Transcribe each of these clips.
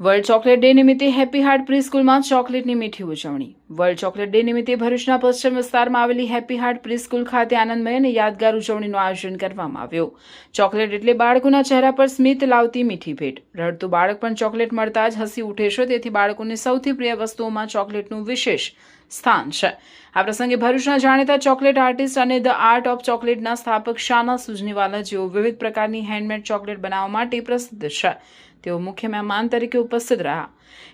World chocolate day નિમિત્તે happy heart pre સ્કૂલમાં ચોકલેટની મીઠી ઉજવણી. વર્લ્ડ ચોકલેટ ડે નિમિત્તે ભરૂચના પશ્ચિમ વિસ્તારમાં આવેલી હેપી હાર્ટ પ્રી સ્કૂલ ખાતે આનંદમય અને યાદગાર ઉજવણીનું આયોજન કરવામાં આવ્યું. ચોકલેટ એટલે બાળકોના ચહેરા પર સ્મિત લાવતી મીઠી ભેટ. રડતું બાળક પણ ચોકલેટ મળતા જ હસી ઉઠે છે, તેથી બાળકોની સૌથી પ્રિય વસ્તુઓમાં ચોકલેટનું વિશેષ સ્થાન છે. આ પ્રસંગે ભરૂચના જાણીતા ચોકલેટ આર્ટિસ્ટ અને ધ આર્ટ ઓફ ચોકલેટના સ્થાપક શાના સુજનીવાલા, જેઓ વિવિધ પ્રકારની હેન્ડમેડ ચોકલેટ બનાવવા માટે પ્રસિદ્ધ છે, તેઓ મુખ્ય મહેમાન તરીકે ઉપસ્થિત રહ્યા.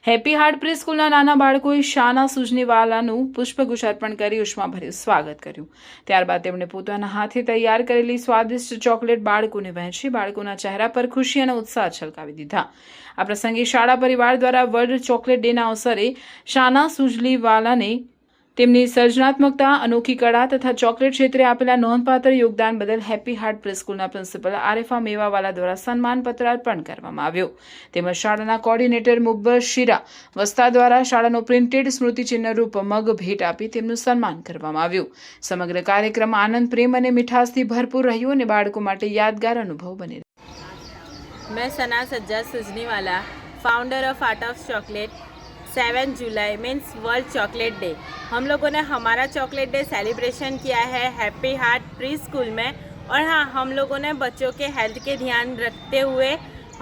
હેપી હાર્ટ પ્રી સ્કૂલના નાના બાળકોએ શાના સુજનીવાલાનું પુષ્પગુચ્છ અર્પણ કરી ઉષ્માભર્યું સ્વાગત કર્યું. ત્યારબાદ તેમણે પોતાના હાથે તૈયાર કરેલી સ્વાદિષ્ટ ચોકલેટ બાળકોને વહેંચી બાળકોના ચહેરા પર ખુશી અને ઉત્સાહ છલકાવી દીધા. આ પ્રસંગે શાળા પરિવાર દ્વારા વર્લ્ડ ચોકલેટ ડેના અવસરે શાના સુજનીવાલાને તેમની સર્જનાત્મકતા, અનોખી કળા તથા ચોકલેટ ક્ષેત્રે આપેલા નોંધપાત્ર યોગદાન બદલ હેપી હાર્ટ પ્રી સ્કૂલના પ્રિન્સિપલ આરિફા મેવાવાલા દ્વારા સન્માનપત્ર અર્પણ કરવામાં આવ્યું. તેમજ શાળાના કોર્ડિનેટર મુબશિરા વસ્તા દ્વારા શાળાનો પ્રિન્ટેડ સ્મૃતિચિહ્નરૂપ મગ ભેટ આપી તેમનું સન્માન કરવામાં આવ્યું. સમગ્ર કાર્યક્રમ આનંદ, પ્રેમ અને મીઠાશથી ભરપૂર રહ્યો અને બાળકો માટે યાદગાર અનુભવ બની રહ્યો. मैं Sana Sajjad Sujniwala, founder of art of chocolate. 7 जुलाई मीन्स वर्ल्ड चॉकलेट डे. हम लोगों ने हमारा चॉकलेट डे सेलिब्रेशन किया है हैप्पी हार्ट प्री स्कूल में. और हाँ, हम लोगों ने बच्चों के हेल्थ के ध्यान रखते हुए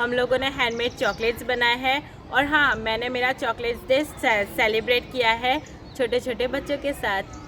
हम लोगों ने हैंडमेड चॉकलेट्स बनाए हैं. और हाँ, मैंने मेरा चॉकलेट डे सेलिब्रेट किया है छोटे छोटे बच्चों के साथ.